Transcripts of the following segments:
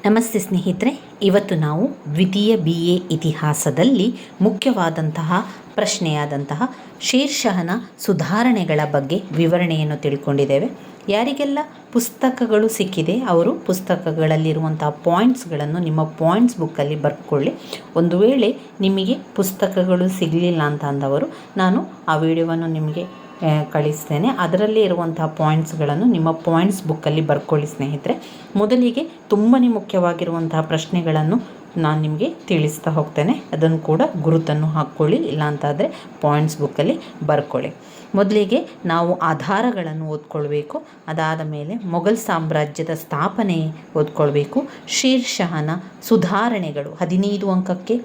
ನಮಸ್ತೆ ಸ್ನೇಹಿತರೆ, ಇವತ್ತು ನಾವು ದ್ವಿತೀಯ BA ಇತಿಹಾಸದಲ್ಲಿ ಮುಖ್ಯವಾದಂತಹ ಪ್ರಶ್ನೆಯಾದಂತಹ ಶೇರ್ಷಹನ ಸುಧಾರಣೆಗಳ ಬಗ್ಗೆ ವಿವರಣೆಯನ್ನು ತಿಳ್ಕೊಂಡಿದ್ದೇವೆ. ಯಾರಿಗೆಲ್ಲ ಪುಸ್ತಕಗಳು ಸಿಕ್ಕಿದೆ ಅವರು ಪುಸ್ತಕಗಳಲ್ಲಿರುವಂತಹ ಪಾಯಿಂಟ್ಸ್ಗಳನ್ನು ನಿಮ್ಮ ಪಾಯಿಂಟ್ಸ್ ಬುಕ್ಕಲ್ಲಿ ಬರ್ಕೊಳ್ಳಿ. ಒಂದು ವೇಳೆ ನಿಮಗೆ ಪುಸ್ತಕಗಳು ಸಿಗಲಿಲ್ಲ ಅಂತ ಅಂದವರು ನಾನು ಆ ವಿಡಿಯೋವನ್ನು ನಿಮಗೆ ಕಳಿಸ್ತೇನೆ. ಅದರಲ್ಲೇ ಇರುವಂತಹ ಪಾಯಿಂಟ್ಸ್ಗಳನ್ನು ನಿಮ್ಮ ಪಾಯಿಂಟ್ಸ್ ಬುಕ್ಕಲ್ಲಿ ಬರ್ಕೊಳ್ಳಿ ಸ್ನೇಹಿತರೆ. ಮೊದಲಿಗೆ ತುಂಬಾ ಮುಖ್ಯವಾಗಿರುವಂತಹ ಪ್ರಶ್ನೆಗಳನ್ನು ನಾನು ನಿಮಗೆ ತಿಳಿಸ್ತಾ ಹೋಗ್ತೇನೆ. ಅದನ್ನು ಕೂಡ ಗುರುತನ್ನು ಹಾಕ್ಕೊಳ್ಳಿ, ಇಲ್ಲಾಂತಾದರೆ ಪಾಯಿಂಟ್ಸ್ ಬುಕ್ಕಲ್ಲಿ ಬರ್ಕೊಳ್ಳಿ. ಮೊದಲಿಗೆ ನಾವು ಆಧಾರಗಳನ್ನು ಓದ್ಕೊಳ್ಬೇಕು. ಅದಾದ ಮೇಲೆ ಮೊಘಲ್ ಸಾಮ್ರಾಜ್ಯದ ಸ್ಥಾಪನೆ ಓದ್ಕೊಳ್ಬೇಕು. ಶೇರ್ಷಹನ ಸುಧಾರಣೆಗಳು 15 ಅಂಕಕ್ಕೆ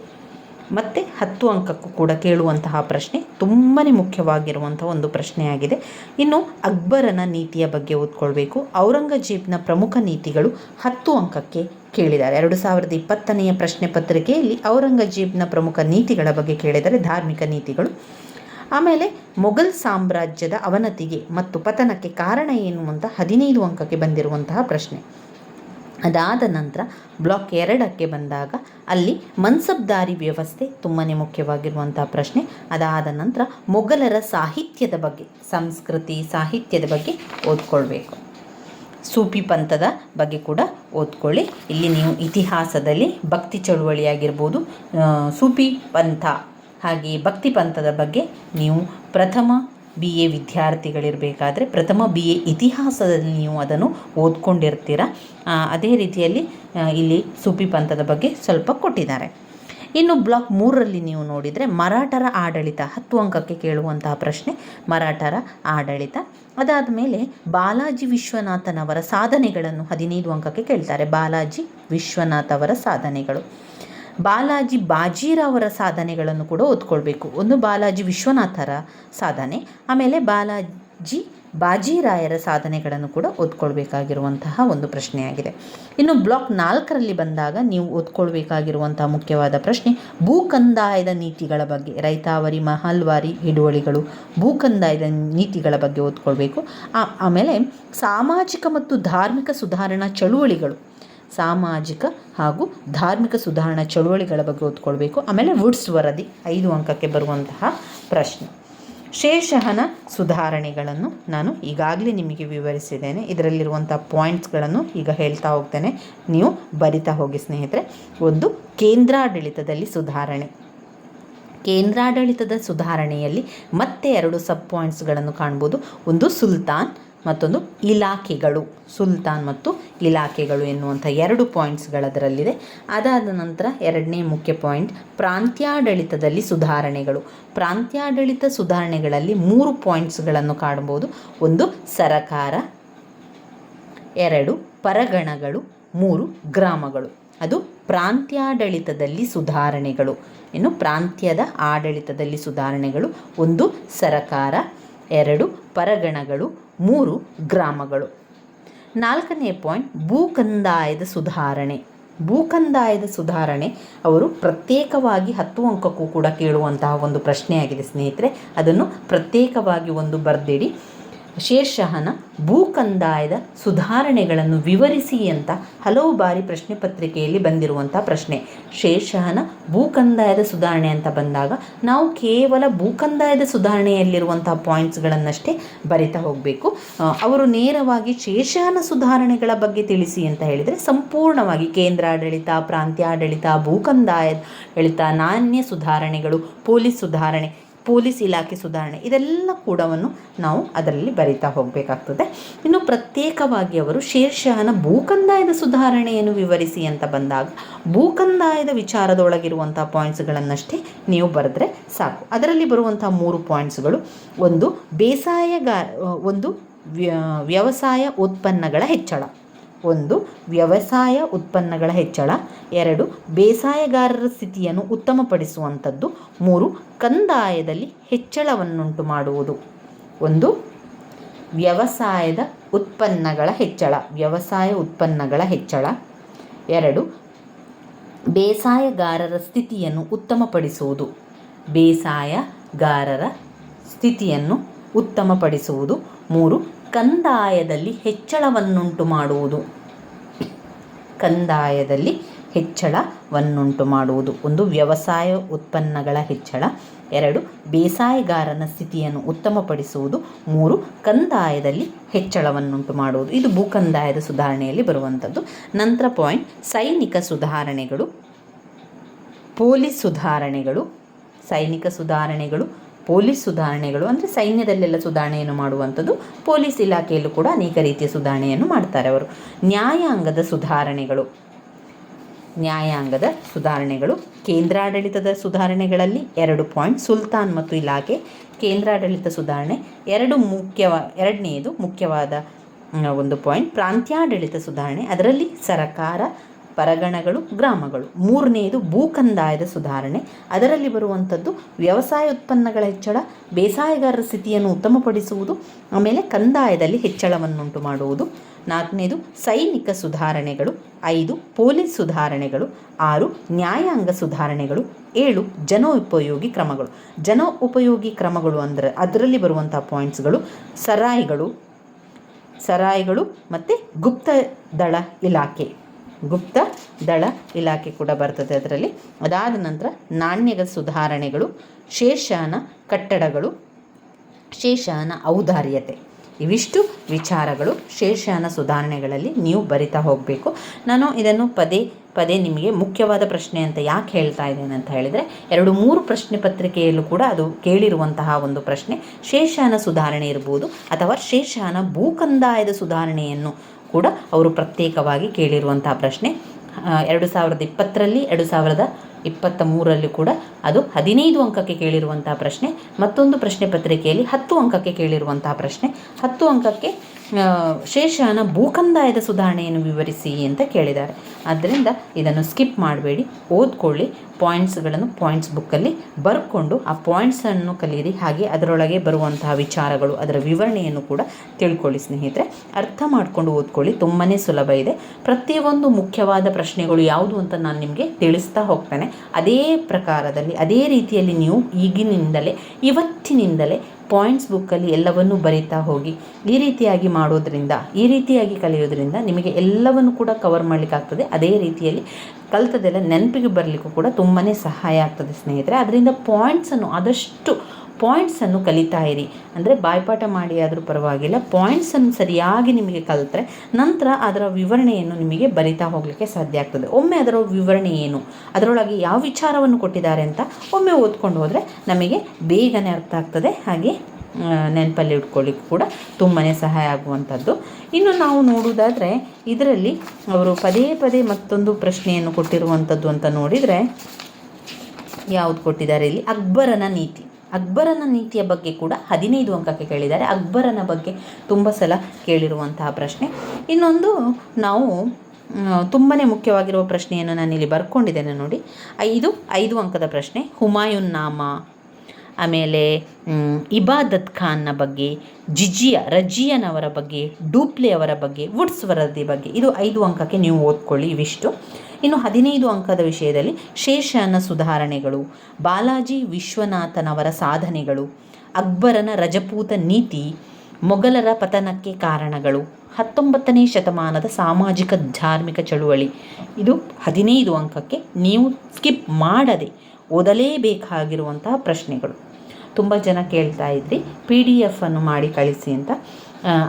ಮತ್ತು 10 ಅಂಕಕ್ಕೂ ಕೂಡ ಕೇಳುವಂತಹ ಪ್ರಶ್ನೆ, ತುಂಬಾ ಮುಖ್ಯವಾಗಿರುವಂಥ ಒಂದು ಪ್ರಶ್ನೆಯಾಗಿದೆ. ಇನ್ನು ಅಕ್ಬರನ ನೀತಿಯ ಬಗ್ಗೆ ಓದ್ಕೊಳ್ಬೇಕು. ಔರಂಗಜೇಬ್ನ ಪ್ರಮುಖ ನೀತಿಗಳು 10 ಅಂಕಕ್ಕೆ ಕೇಳಿದ್ದಾರೆ. 2020ನೇ ಪ್ರಶ್ನೆ ಪತ್ರಿಕೆಯಲ್ಲಿ ಔರಂಗಜೇಬ್ನ ಪ್ರಮುಖ ನೀತಿಗಳ ಬಗ್ಗೆ ಕೇಳಿದರೆ, ಧಾರ್ಮಿಕ ನೀತಿಗಳು. ಆಮೇಲೆ ಮೊಘಲ್ ಸಾಮ್ರಾಜ್ಯದ ಅವನತಿಗೆ ಮತ್ತು ಪತನಕ್ಕೆ ಕಾರಣ ಏನು ಅಂತ 15 ಅಂಕಕ್ಕೆ ಬಂದಿರುವಂತಹ ಪ್ರಶ್ನೆ. ಅದಾದ ನಂತರ ಬ್ಲಾಕ್ 2ಕ್ಕೆ ಬಂದಾಗ ಅಲ್ಲಿ ಮನ್ಸಬ್ದಾರಿ ವ್ಯವಸ್ಥೆ ತುಂಬಾ ಮುಖ್ಯವಾಗಿರುವಂಥ ಪ್ರಶ್ನೆ. ಅದಾದ ನಂತರ ಮೊಘಲರ ಸಾಹಿತ್ಯದ ಬಗ್ಗೆ, ಸಂಸ್ಕೃತಿ ಸಾಹಿತ್ಯದ ಬಗ್ಗೆ ಓದ್ಕೊಳ್ಬೇಕು. ಸೂಫಿ ಪಂಥದ ಬಗ್ಗೆ ಕೂಡ ಓದ್ಕೊಳ್ಳಿ. ಇಲ್ಲಿ ನೀವು ಇತಿಹಾಸದಲ್ಲಿ ಭಕ್ತಿ ಚಳುವಳಿಯಾಗಿರ್ಬೋದು, ಸೂಫಿ ಪಂಥ ಹಾಗೆ ಭಕ್ತಿ ಪಂಥದ ಬಗ್ಗೆ ನೀವು ಪ್ರಥಮ BA ವಿದ್ಯಾರ್ಥಿಗಳಿರಬೇಕಾದ್ರೆ ಪ್ರಥಮ BA ಇತಿಹಾಸದಲ್ಲಿ ನೀವು ಅದನ್ನು ಓದ್ಕೊಂಡಿರ್ತೀರ. ಅದೇ ರೀತಿಯಲ್ಲಿ ಇಲ್ಲಿ ಸೂಫಿ ಪಂಥದ ಬಗ್ಗೆ ಸ್ವಲ್ಪ ಕೊಟ್ಟಿದ್ದಾರೆ. ಇನ್ನು ಬ್ಲಾಕ್ 3ರಲ್ಲಿ ನೀವು ನೋಡಿದರೆ ಮರಾಠರ ಆಡಳಿತ 10 ಅಂಕಕ್ಕೆ ಕೇಳುವಂತಹ ಪ್ರಶ್ನೆ, ಮರಾಠರ ಆಡಳಿತ. ಅದಾದ ಮೇಲೆ ಬಾಲಾಜಿ ವಿಶ್ವನಾಥನವರ ಸಾಧನೆಗಳನ್ನು 15 ಅಂಕಕ್ಕೆ ಕೇಳ್ತಾರೆ. ಬಾಲಾಜಿ ವಿಶ್ವನಾಥ್ ಅವರ ಸಾಧನೆಗಳು. ಬಾಲಾಜಿ ಬಾಜೀರಾವರ ಸಾಧನೆಗಳನ್ನು ಕೂಡ ಓದ್ಕೊಳ್ಬೇಕು. ಒಂದು ಬಾಲಾಜಿ ವಿಶ್ವನಾಥರ ಸಾಧನೆ, ಆಮೇಲೆ ಬಾಲಾಜಿ ಬಾಜಿರಾಯರ ಸಾಧನೆಗಳನ್ನು ಕೂಡ ಓದ್ಕೊಳ್ಬೇಕಾಗಿರುವಂತಹ ಒಂದು ಪ್ರಶ್ನೆಯಾಗಿದೆ. ಇನ್ನು ಬ್ಲಾಕ್ 4ರಲ್ಲಿ ಬಂದಾಗ ನೀವು ಓದ್ಕೊಳ್ಬೇಕಾಗಿರುವಂತಹ ಮುಖ್ಯವಾದ ಪ್ರಶ್ನೆ ಭೂಕಂದಾಯದ ನೀತಿಗಳ ಬಗ್ಗೆ, ರೈತಾವರಿ ಮಹಲ್ವಾರಿ ಹಿಡುವಳಿಗಳು, ಭೂಕಂದಾಯದ ನೀತಿಗಳ ಬಗ್ಗೆ ಓದ್ಕೊಳ್ಬೇಕು. ಆಮೇಲೆ ಸಾಮಾಜಿಕ ಮತ್ತು ಧಾರ್ಮಿಕ ಸುಧಾರಣಾ ಚಳುವಳಿಗಳು, ಸಾಮಾಜಿಕ ಹಾಗೂ ಧಾರ್ಮಿಕ ಸುಧಾರಣಾ ಚಳುವಳಿಗಳ ಬಗ್ಗೆ ಓದ್ಕೊಳ್ಬೇಕು. ಆಮೇಲೆ ವುಡ್ಸ್ ವರದಿ 5 ಅಂಕಕ್ಕೆ ಬರುವಂತಹ ಪ್ರಶ್ನೆ. ಶೇರ್ಷಹನ ಸುಧಾರಣೆಗಳನ್ನು ನಾನು ಈಗಾಗಲೇ ನಿಮಗೆ ವಿವರಿಸಿದ್ದೇನೆ. ಇದರಲ್ಲಿರುವಂಥ ಪಾಯಿಂಟ್ಸ್ಗಳನ್ನು ಈಗ ಹೇಳ್ತಾ ಹೋಗ್ತೇನೆ, ನೀವು ಬರಿತಾ ಹೋಗಿ ಸ್ನೇಹಿತರೆ. ಒಂದು, ಕೇಂದ್ರಾಡಳಿತದಲ್ಲಿ ಸುಧಾರಣೆ. ಕೇಂದ್ರಾಡಳಿತದ ಸುಧಾರಣೆಯಲ್ಲಿ ಮತ್ತೆ 2 ಸಬ್ ಪಾಯಿಂಟ್ಸ್ಗಳನ್ನು ಕಾಣ್ಬೋದು. ಒಂದು ಸುಲ್ತಾನ್, ಮತ್ತೊಂದು ಇಲಾಖೆಗಳು. ಸುಲ್ತಾನ್ ಮತ್ತು ಇಲಾಖೆಗಳು ಎನ್ನುವಂಥ 2 ಪಾಯಿಂಟ್ಸ್ಗಳದರಲ್ಲಿದೆ. ಅದಾದ ನಂತರ 2ನೇ ಮುಖ್ಯ ಪಾಯಿಂಟ್ ಪ್ರಾಂತ್ಯಾಡಳಿತದಲ್ಲಿ ಸುಧಾರಣೆಗಳು. ಪ್ರಾಂತ್ಯಾಡಳಿತ ಸುಧಾರಣೆಗಳಲ್ಲಿ 3 ಪಾಯಿಂಟ್ಸ್ಗಳನ್ನು ಕಾಣ್ಬೋದು. ಒಂದು ಸರಕಾರ, 2 ಪರಗಣಗಳು, 3 ಗ್ರಾಮಗಳು. ಅದು ಪ್ರಾಂತ್ಯಾಡಳಿತದಲ್ಲಿ ಸುಧಾರಣೆಗಳು. ಇನ್ನು ಪ್ರಾಂತ್ಯದ ಆಡಳಿತದಲ್ಲಿ ಸುಧಾರಣೆಗಳು, 1 ಸರಕಾರ, 2 ಪರಗಣಗಳು, 3 ಗ್ರಾಮಗಳು. 4ನೇ ಪಾಯಿಂಟ್ ಭೂಕಂದಾಯದ ಸುಧಾರಣೆ. ಭೂಕಂದಾಯದ ಸುಧಾರಣೆ ಅವರು ಪ್ರತ್ಯೇಕವಾಗಿ 10 ಅಂಕಕ್ಕೂ ಕೂಡ ಕೇಳುವಂತಹ ಒಂದು ಪ್ರಶ್ನೆಯಾಗಿದೆ ಸ್ನೇಹಿತರೆ. ಅದನ್ನು ಪ್ರತ್ಯೇಕವಾಗಿ ಒಂದು ಬರೆದಿಡಿ. ಶೇರ್ಷಹನ ಭೂಕಂದಾಯದ ಸುಧಾರಣೆಗಳನ್ನು ವಿವರಿಸಿ ಅಂತ ಹಲವು ಬಾರಿ ಪ್ರಶ್ನೆ ಪತ್ರಿಕೆಯಲ್ಲಿ ಬಂದಿರುವಂಥ ಪ್ರಶ್ನೆ. ಶೇರ್ಷಹನ ಭೂಕಂದಾಯದ ಸುಧಾರಣೆ ಅಂತ ಬಂದಾಗ ನಾವು ಕೇವಲ ಭೂಕಂದಾಯದ ಸುಧಾರಣೆಯಲ್ಲಿರುವಂಥ ಪಾಯಿಂಟ್ಸ್ಗಳನ್ನಷ್ಟೇ ಬರಿತಾ ಹೋಗಬೇಕು. ಅವರು ನೇರವಾಗಿ ಶೇರ್ಷಹನ ಸುಧಾರಣೆಗಳ ಬಗ್ಗೆ ತಿಳಿಸಿ ಅಂತ ಹೇಳಿದರೆ ಸಂಪೂರ್ಣವಾಗಿ ಕೇಂದ್ರಾಡಳಿತ, ಪ್ರಾಂತ್ಯಾಡಳಿತ, ಭೂಕಂದಾಯಡಳಿತ, ನಾಣ್ಯ ಸುಧಾರಣೆಗಳು, ಪೊಲೀಸ್ ಇಲಾಖೆ ಸುಧಾರಣೆ, ಇದೆಲ್ಲ ಕೂಡವನ್ನು ನಾವು ಅದರಲ್ಲಿ ಬರಿತಾ ಹೋಗಬೇಕಾಗ್ತದೆ. ಇನ್ನು ಪ್ರತ್ಯೇಕವಾಗಿ ಅವರು ಶೇರ್ಷಹನ ಭೂಕಂದಾಯದ ಸುಧಾರಣೆಯನ್ನು ವಿವರಿಸಿ ಅಂತ ಬಂದಾಗ ಭೂಕಂದಾಯದ ವಿಚಾರದೊಳಗಿರುವಂಥ ಪಾಯಿಂಟ್ಸ್ಗಳನ್ನಷ್ಟೇ ನೀವು ಬರೆದ್ರೆ ಸಾಕು. ಅದರಲ್ಲಿ ಬರುವಂಥ 3 ಪಾಯಿಂಟ್ಸ್ಗಳು, ಒಂದು ಒಂದು ವ್ಯವಸಾಯ ಉತ್ಪನ್ನಗಳ ಹೆಚ್ಚಳ, 2 ಬೇಸಾಯಗಾರರ ಸ್ಥಿತಿಯನ್ನು ಉತ್ತಮಪಡಿಸುವಂಥದ್ದು, 3 ಕಂದಾಯದಲ್ಲಿ ಹೆಚ್ಚಳವನ್ನುಂಟು ಮಾಡುವುದು. 1 ವ್ಯವಸಾಯ ಉತ್ಪನ್ನಗಳ ಹೆಚ್ಚಳ, 2 ಬೇಸಾಯಗಾರರ ಸ್ಥಿತಿಯನ್ನು ಉತ್ತಮಪಡಿಸುವುದು, 3 ಕಂದಾಯದಲ್ಲಿ ಹೆಚ್ಚಳವನ್ನುಂಟು ಮಾಡುವುದು. ಕಂದಾಯದಲ್ಲಿ ಹೆಚ್ಚಳವನ್ನುಂಟು ಮಾಡುವುದು. ಒಂದು, ವ್ಯವಸಾಯ ಉತ್ಪನ್ನಗಳ ಹೆಚ್ಚಳ. 2, ಬೇಸಾಯಗಾರನ ಸ್ಥಿತಿಯನ್ನು ಉತ್ತಮಪಡಿಸುವುದು. 3, ಕಂದಾಯದಲ್ಲಿ ಹೆಚ್ಚಳವನ್ನುಂಟು ಮಾಡುವುದು. ಇದು ಭೂಕಂದಾಯದ ಸುಧಾರಣೆಯಲ್ಲಿ ಬರುವಂಥದ್ದು. ನಂತರ ಪಾಯಿಂಟ್, ಸೈನಿಕ ಸುಧಾರಣೆಗಳು, ಪೊಲೀಸ್ ಸುಧಾರಣೆಗಳು. ಸೈನಿಕ ಸುಧಾರಣೆಗಳು, ಪೊಲೀಸ್ ಸುಧಾರಣೆಗಳು ಅಂದರೆ ಸೈನ್ಯದಲ್ಲೆಲ್ಲ ಸುಧಾರಣೆಯನ್ನು ಮಾಡುವಂಥದ್ದು. ಪೊಲೀಸ್ ಇಲಾಖೆಯಲ್ಲೂ ಕೂಡ ಅನೇಕ ರೀತಿಯ ಸುಧಾರಣೆಯನ್ನು ಮಾಡ್ತಾರೆ ಅವರು. ನ್ಯಾಯಾಂಗದ ಸುಧಾರಣೆಗಳು. ನ್ಯಾಯಾಂಗದ ಸುಧಾರಣೆಗಳು, ಕೇಂದ್ರಾಡಳಿತದ ಸುಧಾರಣೆಗಳಲ್ಲಿ 2 ಪಾಯಿಂಟ್, ಸುಲ್ತಾನ್ ಮತ್ತು ಇಲಾಖೆ. ಕೇಂದ್ರಾಡಳಿತ ಸುಧಾರಣೆ. ಎರಡನೆಯದು ಮುಖ್ಯವಾದ ಒಂದು ಪಾಯಿಂಟ್, ಪ್ರಾಂತ್ಯಾಡಳಿತ ಸುಧಾರಣೆ. ಅದರಲ್ಲಿ ಸರಕಾರ, ಪರಗಣಗಳು, ಗ್ರಾಮಗಳು. 3ನೇದು ಭೂಕಂದಾಯದ ಸುಧಾರಣೆ. ಅದರಲ್ಲಿ ಬರುವಂಥದ್ದು ವ್ಯವಸಾಯ ಉತ್ಪನ್ನಗಳ ಹೆಚ್ಚಳ, ಬೇಸಾಯಗಾರರ ಸ್ಥಿತಿಯನ್ನು ಉತ್ತಮಪಡಿಸುವುದು, ಆಮೇಲೆ ಕಂದಾಯದಲ್ಲಿ ಹೆಚ್ಚಳವನ್ನುಂಟು ಮಾಡುವುದು. 4ನೇದು ಸೈನಿಕ ಸುಧಾರಣೆಗಳು. 5 ಪೊಲೀಸ್ ಸುಧಾರಣೆಗಳು. 6 ನ್ಯಾಯಾಂಗ ಸುಧಾರಣೆಗಳು. 7 ಜನೋಪಯೋಗಿ ಕ್ರಮಗಳು. ಜನೋಪಯೋಗಿ ಕ್ರಮಗಳು ಅಂದರೆ ಅದರಲ್ಲಿ ಬರುವಂಥ ಪಾಯಿಂಟ್ಸ್ಗಳು ಸರಾಯಿಗಳು ಮತ್ತು ಗುಪ್ತ ದಳ ಇಲಾಖೆ ಕೂಡ ಬರ್ತದೆ ಅದರಲ್ಲಿ. ಅದಾದ ನಂತರ ನಾಣ್ಯದ ಸುಧಾರಣೆಗಳು, ಶೇಷಾನ ಕಟ್ಟಡಗಳು, ಶೇಷಾನ ಔದಾರ್ಯತೆ. ಇವಿಷ್ಟು ವಿಚಾರಗಳು ಶೇಷಾನ ಸುಧಾರಣೆಗಳಲ್ಲಿ ನೀವು ಬರಿತಾ ಹೋಗಬೇಕು. ನಾನು ಇದನ್ನು ಪದೇ ನಿಮಗೆ ಮುಖ್ಯವಾದ ಪ್ರಶ್ನೆ ಅಂತ ಯಾಕೆ ಹೇಳ್ತಾ ಇದ್ದೇನೆ ಅಂತ ಹೇಳಿದರೆ, 2-3 ಪ್ರಶ್ನೆ ಪತ್ರಿಕೆಯಲ್ಲೂ ಕೂಡ ಅದು ಕೇಳಿರುವಂತಹ ಒಂದು ಪ್ರಶ್ನೆ. ಶೇಷಾನ ಸುಧಾರಣೆ ಇರ್ಬೋದು ಅಥವಾ ಶೇಷಾನ ಭೂಕಂದಾಯದ ಸುಧಾರಣೆಯನ್ನು ಕೂಡ ಅವರು ಪ್ರತ್ಯೇಕವಾಗಿ ಕೇಳಿರುವಂತಹ ಪ್ರಶ್ನೆ. 2020ರಲ್ಲಿ 2023ರಲ್ಲಿ ಕೂಡ ಅದು 15 ಅಂಕಕ್ಕೆ ಕೇಳಿರುವಂತಹ ಪ್ರಶ್ನೆ. ಮತ್ತೊಂದು ಪ್ರಶ್ನೆ ಪತ್ರಿಕೆಯಲ್ಲಿ 10 ಅಂಕಕ್ಕೆ ಕೇಳಿರುವಂತಹ ಪ್ರಶ್ನೆ. 10 ಅಂಕಕ್ಕೆ ಶೇಷಾನ ಭೂಕಂದಾಯದ ಸುಧಾರಣೆಯನ್ನು ವಿವರಿಸಿ ಅಂತ ಕೇಳಿದ್ದಾರೆ. ಆದ್ದರಿಂದ ಇದನ್ನು ಸ್ಕಿಪ್ ಮಾಡಬೇಡಿ, ಓದ್ಕೊಳ್ಳಿ. ಪಾಯಿಂಟ್ಸ್ ಬುಕ್ಕಲ್ಲಿ ಬರ್ಕೊಂಡು ಆ ಪಾಯಿಂಟ್ಸನ್ನು ಕಲಿಯಿರಿ. ಹಾಗೆ ಅದರೊಳಗೆ ಬರುವಂತಹ ವಿಚಾರಗಳು, ಅದರ ವಿವರಣೆಯನ್ನು ಕೂಡ ತಿಳ್ಕೊಳ್ಳಿ ಸ್ನೇಹಿತರೆ. ಅರ್ಥ ಮಾಡಿಕೊಂಡು ಓದ್ಕೊಳ್ಳಿ, ತುಂಬಾ ಸುಲಭ ಇದೆ. ಪ್ರತಿಯೊಂದು ಮುಖ್ಯವಾದ ಪ್ರಶ್ನೆಗಳು ಯಾವುದು ಅಂತ ನಾನು ನಿಮಗೆ ತಿಳಿಸ್ತಾ ಹೋಗ್ತೇನೆ. ಅದೇ ಪ್ರಕಾರದಲ್ಲಿ ಅದೇ ರೀತಿಯಲ್ಲಿ ನೀವು ಇವತ್ತಿನಿಂದಲೇ ಪಾಯಿಂಟ್ಸ್ ಬುಕ್ಕಲ್ಲಿ ಎಲ್ಲವನ್ನೂ ಬರಿತಾ ಹೋಗಿ. ಈ ರೀತಿಯಾಗಿ ಕಲಿಯೋದ್ರಿಂದ ನಿಮಗೆ ಎಲ್ಲವನ್ನು ಕೂಡ ಕವರ್ ಮಾಡಲಿಕ್ಕಾಗ್ತದೆ. ಅದೇ ರೀತಿಯಲ್ಲಿ ಕಲಿತದೆಲ್ಲ ನೆನಪಿಗೆ ಬರಲಿಕ್ಕೂ ಕೂಡ ತುಂಬಾ ಸಹಾಯ ಆಗ್ತದೆ ಸ್ನೇಹಿತರೆ. ಅದರಿಂದ ಪಾಯಿಂಟ್ಸನ್ನು ಕಲಿತಾ ಇರಿ. ಅಂದರೆ ಬಾಯ್ಪಾಠ ಮಾಡಿ ಆದರೂ ಪರವಾಗಿಲ್ಲ, ಪಾಯಿಂಟ್ಸನ್ನು ಸರಿಯಾಗಿ ನಿಮಗೆ ಕಲಿತ್ರೆ ನಂತರ ಅದರ ವಿವರಣೆಯನ್ನು ನಿಮಗೆ ಬರಿತಾ ಹೋಗಲಿಕ್ಕೆ ಸಾಧ್ಯ ಆಗ್ತದೆ. ಒಮ್ಮೆ ಅದರ ವಿವರಣೆ ಏನು, ಅದರೊಳಗೆ ಯಾವ ವಿಚಾರವನ್ನು ಕೊಟ್ಟಿದ್ದಾರೆ ಅಂತ ಒಮ್ಮೆ ಓದ್ಕೊಂಡು ಹೋದರೆ ನಮಗೆ ಬೇಗನೆ ಅರ್ಥ ಆಗ್ತದೆ. ಹಾಗೆ ನೆನಪಲ್ಲಿ ಇಟ್ಕೊಳ್ಳಿಕ್ಕೆ ಕೂಡ ತುಂಬಾ ಸಹಾಯ ಆಗುವಂಥದ್ದು. ಇನ್ನು ನಾವು ನೋಡುವುದಾದರೆ ಇದರಲ್ಲಿ ಅವರು ಪದೇ ಮತ್ತೊಂದು ಪ್ರಶ್ನೆಯನ್ನು ಕೊಟ್ಟಿರುವಂಥದ್ದು ಅಂತ ನೋಡಿದರೆ ಯಾವುದು ಕೊಟ್ಟಿದ್ದಾರೆ ಇಲ್ಲಿ, ಅಕ್ಬರನ ನೀತಿಯ ಬಗ್ಗೆ ಕೂಡ 15 ಅಂಕಕ್ಕೆ ಕೇಳಿದ್ದಾರೆ. ಅಕ್ಬರನ ಬಗ್ಗೆ ತುಂಬ ಸಲ ಕೇಳಿರುವಂತಹ ಪ್ರಶ್ನೆ. ಇನ್ನೊಂದು ನಾವು ತುಂಬಾ ಮುಖ್ಯವಾಗಿರುವ ಪ್ರಶ್ನೆಯನ್ನು ನಾನಿಲ್ಲಿ ಬರ್ಕೊಂಡಿದ್ದೇನೆ ನೋಡಿ. 5 ಅಂಕದ ಪ್ರಶ್ನೆ, ಹುಮಾಯೂನ್ ನಾಮ, ಆಮೇಲೆ ಇಬಾದತ್ ಖಾನ್ನ ಬಗ್ಗೆ, ರಜಿಯನವರ ಬಗ್ಗೆ, ಡೂಪ್ಲೆ ಅವರ ಬಗ್ಗೆ, ವುಡ್ಸ್ ವರದಿ ಬಗ್ಗೆ. ಇದು 5 ಅಂಕಕ್ಕೆ ನೀವು ಓದ್ಕೊಳ್ಳಿ ಇವಿಷ್ಟು. ಇನ್ನು 15 ಅಂಕದ ವಿಷಯದಲ್ಲಿ ಶೇಷಾನ ಸುಧಾರಣೆಗಳು, ಬಾಲಾಜಿ ವಿಶ್ವನಾಥನವರ ಸಾಧನೆಗಳು, ಅಕ್ಬರನ ರಜಪೂತ ನೀತಿ, ಮೊಘಲರ ಪತನಕ್ಕೆ ಕಾರಣಗಳು, 19ನೇ ಶತಮಾನದ ಸಾಮಾಜಿಕ ಧಾರ್ಮಿಕ ಚಳುವಳಿ. ಇದು 15 ಅಂಕಕ್ಕೆ ನೀವು ಸ್ಕಿಪ್ ಮಾಡದೆ ಓದಲೇಬೇಕಾಗಿರುವಂತಹ ಪ್ರಶ್ನೆಗಳು. ತುಂಬ ಜನ ಕೇಳ್ತಾ ಇದ್ರಿ PDF ಅನ್ನು ಮಾಡಿ ಕಳಿಸಿ ಅಂತ.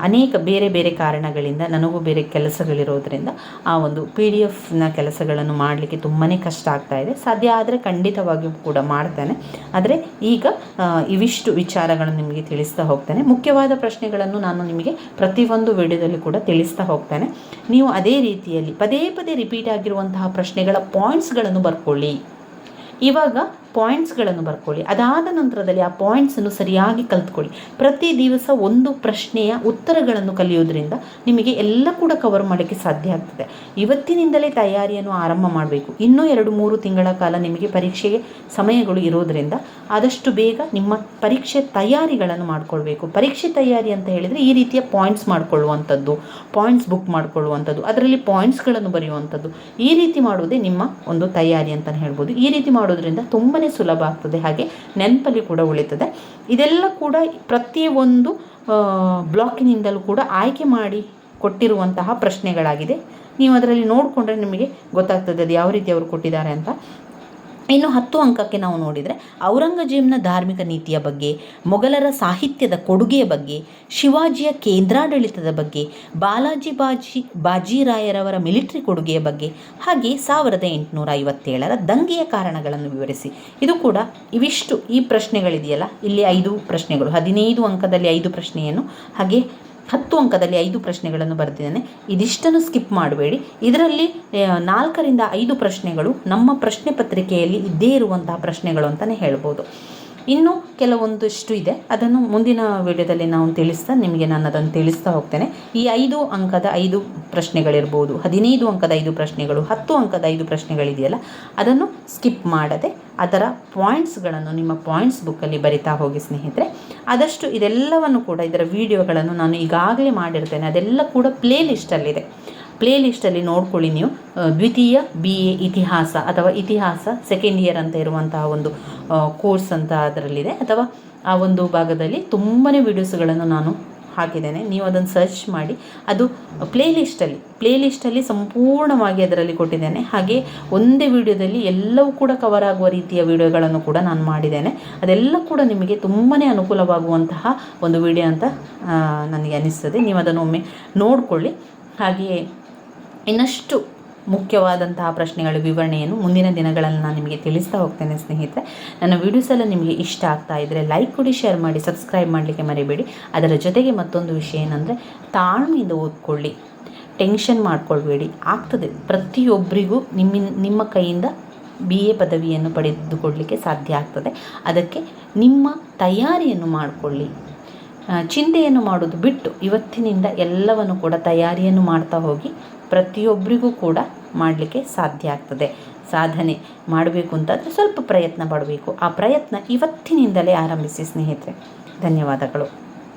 ಅನೇಕ ಬೇರೆ ಕಾರಣಗಳಿಂದ ನನಗೂ ಬೇರೆ ಕೆಲಸಗಳಿರೋದ್ರಿಂದ ಆ ಒಂದು PDF ಕೆಲಸಗಳನ್ನು ಮಾಡಲಿಕ್ಕೆ ತುಂಬಾ ಕಷ್ಟ ಆಗ್ತಾ ಇದೆ. ಸಾಧ್ಯ ಆದರೆ ಖಂಡಿತವಾಗಿಯೂ ಕೂಡ ಮಾಡ್ತೇನೆ. ಆದರೆ ಈಗ ಇವಿಷ್ಟು ವಿಚಾರಗಳನ್ನು ನಿಮಗೆ ತಿಳಿಸ್ತಾ ಹೋಗ್ತೇನೆ. ಮುಖ್ಯವಾದ ಪ್ರಶ್ನೆಗಳನ್ನು ನಾನು ನಿಮಗೆ ಪ್ರತಿಯೊಂದು ವಿಡಿಯೋದಲ್ಲಿ ಕೂಡ ತಿಳಿಸ್ತಾ ಹೋಗ್ತೇನೆ. ನೀವು ಅದೇ ರೀತಿಯಲ್ಲಿ ಪದೇ ರಿಪೀಟ್ ಆಗಿರುವಂತಹ ಪ್ರಶ್ನೆಗಳ ಪಾಯಿಂಟ್ಸ್ಗಳನ್ನು ಬರ್ಕೊಳ್ಳಿ. ಇವಾಗ ಪಾಯಿಂಟ್ಸ್ಗಳನ್ನು ಬರ್ಕೊಳ್ಳಿ. ಅದಾದ ನಂತರದಲ್ಲಿ ಆ ಪಾಯಿಂಟ್ಸನ್ನು ಸರಿಯಾಗಿ ಕಲ್ತ್ಕೊಳ್ಳಿ. ಪ್ರತಿ ದಿವಸ ಒಂದು ಪ್ರಶ್ನೆಯ ಉತ್ತರಗಳನ್ನು ಕಲಿಯೋದ್ರಿಂದ ನಿಮಗೆ ಎಲ್ಲ ಕೂಡ ಕವರ್ ಮಾಡೋಕ್ಕೆ ಸಾಧ್ಯ ಆಗ್ತದೆ. ಇವತ್ತಿನಿಂದಲೇ ತಯಾರಿಯನ್ನು ಆರಂಭ ಮಾಡಬೇಕು. ಇನ್ನೂ 2-3 ತಿಂಗಳ ಕಾಲ ನಿಮಗೆ ಪರೀಕ್ಷೆಗೆ ಸಮಯಗಳು ಇರೋದರಿಂದ ಆದಷ್ಟು ಬೇಗ ನಿಮ್ಮ ಪರೀಕ್ಷೆ ತಯಾರಿಗಳನ್ನು ಮಾಡಿಕೊಳ್ಬೇಕು. ಪರೀಕ್ಷೆ ತಯಾರಿ ಅಂತ ಹೇಳಿದರೆ ಈ ರೀತಿಯ ಪಾಯಿಂಟ್ಸ್ ಮಾಡಿಕೊಳ್ಳುವಂಥದ್ದು, ಪಾಯಿಂಟ್ಸ್ ಬುಕ್ ಮಾಡಿಕೊಳ್ಳುವಂಥದ್ದು, ಅದರಲ್ಲಿ ಪಾಯಿಂಟ್ಸ್ಗಳನ್ನು ಬರೆಯುವಂಥದ್ದು. ಈ ರೀತಿ ಮಾಡುವುದೇ ನಿಮ್ಮ ಒಂದು ತಯಾರಿ ಅಂತಲೇ ಹೇಳ್ಬೋದು. ಈ ರೀತಿ ಮಾಡೋದ್ರಿಂದ ತುಂಬಾ ಸುಲಭ ಆಗ್ತದೆ, ಹಾಗೆ ನೆನಪಲ್ಲಿ ಕೂಡ ಉಳಿತದೆ. ಇದೆಲ್ಲ ಕೂಡ ಪ್ರತಿಯೊಂದು ಬ್ಲಾಕಿನಿಂದಲೂ ಕೂಡ ಆಯ್ಕೆ ಮಾಡಿ ಕೊಟ್ಟಿರುವಂತಹ ಪ್ರಶ್ನೆಗಳಾಗಿದೆ. ನೀವು ಅದರಲ್ಲಿ ನೋಡಿಕೊಂಡ್ರೆ ನಿಮಗೆ ಗೊತ್ತಾಗ್ತದೆ ಅದು ಯಾವ ರೀತಿ ಅವರು ಕೊಟ್ಟಿದ್ದಾರೆ ಅಂತ. ಇನ್ನು 10 ಅಂಕಕ್ಕೆ ನಾವು ನೋಡಿದರೆ ಔರಂಗಜೇಬನ ಧಾರ್ಮಿಕ ನೀತಿಯ ಬಗ್ಗೆ, ಮೊಘಲರ ಸಾಹಿತ್ಯದ ಕೊಡುಗೆಯ ಬಗ್ಗೆ, ಶಿವಾಜಿಯ ಕೇಂದ್ರಾಡಳಿತದ ಬಗ್ಗೆ, ಬಾಜಿರಾಯರವರ ಮಿಲಿಟರಿ ಕೊಡುಗೆಯ ಬಗ್ಗೆ, ಹಾಗೆ 1857ರ ದಂಗೆಯ ಕಾರಣಗಳನ್ನು ವಿವರಿಸಿ. ಇದು ಕೂಡ ಈ ಪ್ರಶ್ನೆಗಳಿದೆಯಲ್ಲ, ಇಲ್ಲಿ 5 ಪ್ರಶ್ನೆಗಳು, 15 ಅಂಕದಲ್ಲಿ 5 ಪ್ರಶ್ನೆಯನ್ನು, ಹಾಗೆ 10 ಅಂಕದಲ್ಲಿ 5 ಪ್ರಶ್ನೆಗಳನ್ನು ಬರೆದಿದ್ದೇನೆ. ಇದಿಷ್ಟನ್ನು ಸ್ಕಿಪ್ ಮಾಡಬೇಡಿ. ಇದರಲ್ಲಿ 4ರಿಂದ 5 ಪ್ರಶ್ನೆಗಳು ನಮ್ಮ ಪ್ರಶ್ನೆ ಪತ್ರಿಕೆಯಲ್ಲಿ ಇದ್ದೇ ಇರುವಂತಹ ಪ್ರಶ್ನೆಗಳು ಅಂತಲೇ ಹೇಳ್ಬೋದು. ಇನ್ನೂ ಕೆಲವೊಂದಷ್ಟು ಇದೆ, ಅದನ್ನು ಮುಂದಿನ ವಿಡಿಯೋದಲ್ಲಿ ನಿಮಗೆ ನಾನು ಅದನ್ನು ತಿಳಿಸ್ತಾ ಹೋಗ್ತೇನೆ. ಈ 5 ಅಂಕದ 5 ಪ್ರಶ್ನೆಗಳಿರ್ಬೋದು, 15 ಅಂಕದ 5 ಪ್ರಶ್ನೆಗಳು, 10 ಅಂಕದ 5 ಪ್ರಶ್ನೆಗಳಿದೆಯಲ್ಲ, ಅದನ್ನು ಸ್ಕಿಪ್ ಮಾಡದೆ ಅದರ ಪಾಯಿಂಟ್ಸ್ಗಳನ್ನು ನಿಮ್ಮ ಪಾಯಿಂಟ್ಸ್ ಬುಕ್ಕಲ್ಲಿ ಬರಿತಾ ಹೋಗಿ ಸ್ನೇಹಿತರೆ. ಆದಷ್ಟು ಇದೆಲ್ಲವನ್ನು ಕೂಡ, ಇದರ ವಿಡಿಯೋಗಳನ್ನು ನಾನು ಈಗಾಗಲೇ ಮಾಡಿರ್ತೇನೆ, ಅದೆಲ್ಲ ಕೂಡ ಪ್ಲೇಲಿಸ್ಟಲ್ಲಿ ನೋಡ್ಕೊಳ್ಳಿ ನೀವು. ದ್ವಿತೀಯ BA ಇತಿಹಾಸ ಅಥವಾ ಇತಿಹಾಸ ಸೆಕೆಂಡ್ ಇಯರ್ ಅಂತ ಇರುವಂತಹ ಒಂದು ಕೋರ್ಸ್ ಅಂತ ಅದರಲ್ಲಿದೆ, ಅಥವಾ ಆ ಒಂದು ಭಾಗದಲ್ಲಿ ತುಂಬಾ ವಿಡಿಯೋಸ್ಗಳನ್ನು ನಾನು ಹಾಕಿದ್ದೇನೆ. ನೀವು ಅದನ್ನು ಸರ್ಚ್ ಮಾಡಿ, ಅದು ಪ್ಲೇಲಿಸ್ಟಲ್ಲಿ ಸಂಪೂರ್ಣವಾಗಿ ಅದರಲ್ಲಿ ಕೊಟ್ಟಿದ್ದೇನೆ. ಹಾಗೆ ಒಂದೇ ವಿಡಿಯೋದಲ್ಲಿ ಎಲ್ಲವೂ ಕೂಡ ಕವರ್ ಆಗುವ ರೀತಿಯ ವಿಡಿಯೋಗಳನ್ನು ಕೂಡ ನಾನು ಮಾಡಿದ್ದೇನೆ. ಅದೆಲ್ಲ ಕೂಡ ನಿಮಗೆ ತುಂಬಾ ಅನುಕೂಲವಾಗುವಂತಹ ಒಂದು ವಿಡಿಯೋ ಅಂತ ನನಗೆ ಅನಿಸ್ತದೆ. ನೀವು ಅದನ್ನು ಒಮ್ಮೆ ನೋಡಿಕೊಳ್ಳಿ. ಹಾಗೆಯೇ ಇನ್ನಷ್ಟು ಮುಖ್ಯವಾದಂತಹ ಪ್ರಶ್ನೆಗಳ ವಿವರಣೆಯನ್ನು ಮುಂದಿನ ದಿನಗಳಲ್ಲಿ ನಾನು ನಿಮಗೆ ತಿಳಿಸ್ತಾ ಹೋಗ್ತೇನೆ ಸ್ನೇಹಿತರೆ. ನನ್ನ ವಿಡಿಯೋಸ್ ಎಲ್ಲ ನಿಮಗೆ ಇಷ್ಟ ಆಗ್ತಾ ಇದ್ದರೆ ಲೈಕ್ ಕೊಡಿ, ಶೇರ್ ಮಾಡಿ, ಸಬ್ಸ್ಕ್ರೈಬ್ ಮಾಡಲಿಕ್ಕೆ ಮರಿಬೇಡಿ. ಅದರ ಜೊತೆಗೆ ಮತ್ತೊಂದು ವಿಷಯ ಏನಂದರೆ, ತಾಳ್ಮೆಯಿಂದ ಓದ್ಕೊಳ್ಳಿ, ಟೆನ್ಷನ್ ಮಾಡ್ಕೊಳ್ಬೇಡಿ. ಆಗ್ತದೆ, ಪ್ರತಿಯೊಬ್ಬರಿಗೂ ನಿಮ್ಮ ಕೈಯಿಂದ BA ಪದವಿಯನ್ನು ಪಡೆದುಕೊಳ್ಳಲಿಕ್ಕೆ ಸಾಧ್ಯ ಆಗ್ತದೆ. ಅದಕ್ಕೆ ನಿಮ್ಮ ತಯಾರಿಯನ್ನು ಮಾಡಿಕೊಳ್ಳಿ. ಚಿಂತೆಯನ್ನು ಮಾಡೋದು ಬಿಟ್ಟು ಇವತ್ತಿನಿಂದ ಎಲ್ಲವನ್ನು ಕೂಡ ತಯಾರಿಯನ್ನು ಮಾಡ್ತಾ ಹೋಗಿ. ಪ್ರತಿಯೊಬ್ಬರಿಗೂ ಕೂಡ ಮಾಡಲಿಕ್ಕೆ ಸಾಧ್ಯ ಆಗ್ತದೆ. ಸಾಧನೆ ಮಾಡಬೇಕು ಅಂತಾದರೆ ಸ್ವಲ್ಪ ಪ್ರಯತ್ನ ಪಡಬೇಕು. ಆ ಪ್ರಯತ್ನ ಇವತ್ತಿನಿಂದಲೇ ಆರಂಭಿಸಿ ಸ್ನೇಹಿತರೆ. ಧನ್ಯವಾದಗಳು.